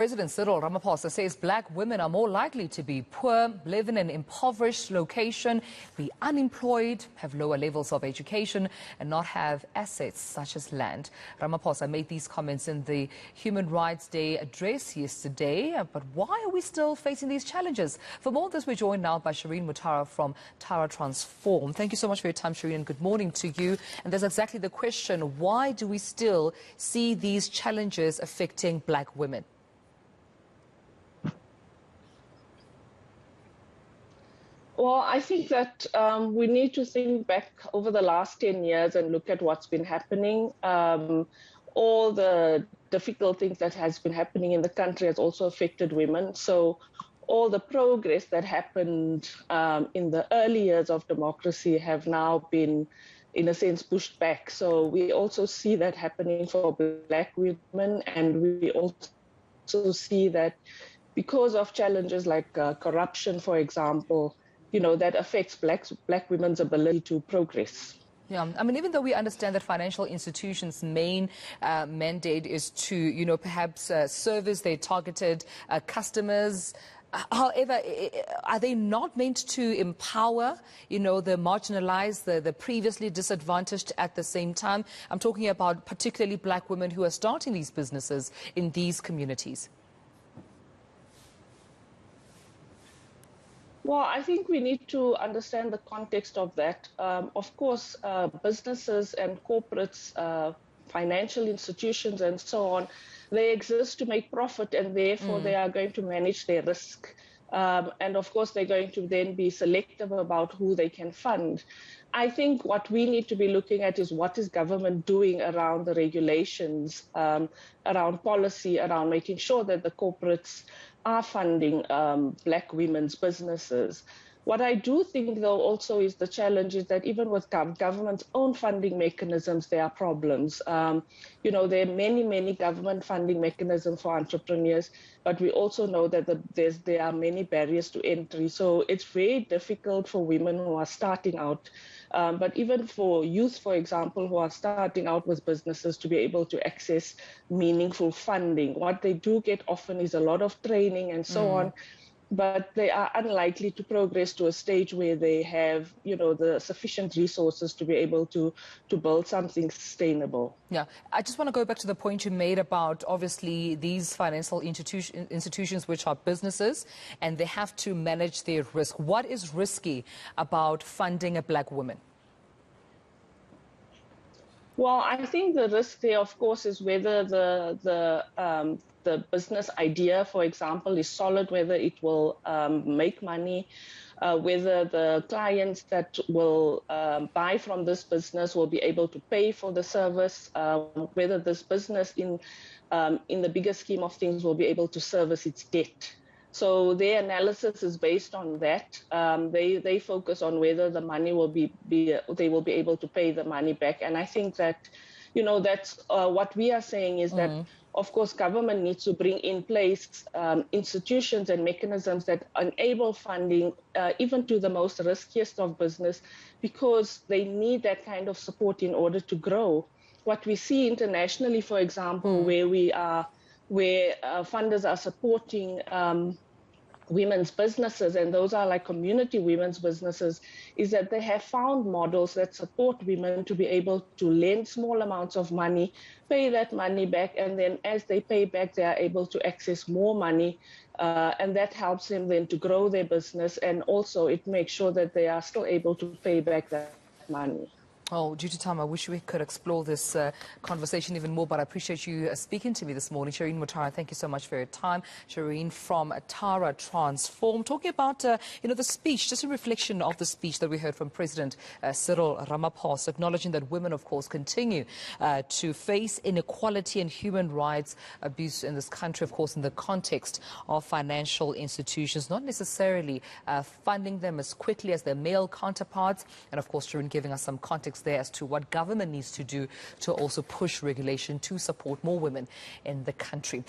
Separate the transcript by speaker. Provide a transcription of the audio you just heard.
Speaker 1: President Cyril Ramaphosa says black women are more likely to be poor, live in an impoverished location, be unemployed, have lower levels of education and not have assets such as land. Ramaphosa made these comments in the Human Rights Day address yesterday. But why are we still facing these challenges? For more on this, we're joined now by Shireen Motara from Tara Transform. Thank you so much for your time, Shireen, and good morning to you. And there's exactly the question, why do we still see these challenges affecting black women?
Speaker 2: Well, I think that we need to think back over the last 10 years and look at what's been happening. All the difficult things that has been happening in the country has also affected women. So all the progress that happened in the early years of democracy have now been, in a sense, pushed back. So we also see that happening for black women, and we also see that because of challenges like corruption, for example, that affects black women's ability to progress.
Speaker 1: Yeah, I mean, even though we understand that financial institutions' main mandate is to, perhaps service their targeted customers, however, are they not meant to empower, the marginalized, the previously disadvantaged at the same time? I'm talking about particularly black women who are starting these businesses in these communities.
Speaker 2: Well, I think we need to understand the context of that. Of course, businesses and corporates, financial institutions and so on, they exist to make profit, and therefore they are going to manage their risk. And of course, they're going to then be selective about who they can fund. I think what we need to be looking at is what is government doing around the regulations, around policy, around making sure that the corporates are funding black women's businesses. What I do think, though, also is the challenge is that even with government's own funding mechanisms, there are problems. There are many government funding mechanisms for entrepreneurs, but we also know that there are many barriers to entry. So it's very difficult for women who are starting out, but even for youth, for example, who are starting out with businesses to be able to access meaningful funding. What they do get often is a lot of training and so on, but they are unlikely to progress to a stage where they have, the sufficient resources to be able to build something sustainable.
Speaker 1: Yeah, I just want to go back to the point you made about, obviously, these financial institutions which are businesses, and they have to manage their risk. What is risky about funding a black woman?
Speaker 2: Well, I think the risk there, of course, is whether the business idea, for example, is solid, whether it will make money, whether the clients that will buy from this business will be able to pay for the service, whether this business in the bigger scheme of things will be able to service its debt. So their analysis is based on that. They focus on whether the money will they will be able to pay the money back. And I think that, that's what we are saying is that, of course, government needs to bring in place institutions and mechanisms that enable funding even to the most riskiest of business, because they need that kind of support in order to grow. What we see internationally, for example, where funders are supporting women's businesses, and those are like community women's businesses, is that they have found models that support women to be able to lend small amounts of money, pay that money back, and then as they pay back, they are able to access more money, and that helps them then to grow their business, and also it makes sure that they are still able to pay back that money.
Speaker 1: Oh, due to time, I wish we could explore this conversation even more, but I appreciate you speaking to me this morning. Shireen Motara, thank you so much for your time. Shireen from Tara Transform, talking about, the speech, just a reflection of the speech that we heard from President Cyril Ramaphosa, acknowledging that women, of course, continue to face inequality and human rights abuse in this country, of course, in the context of financial institutions, not necessarily funding them as quickly as their male counterparts. And, of course, Shireen giving us some context there as to what government needs to do to also push regulation to support more women in the country.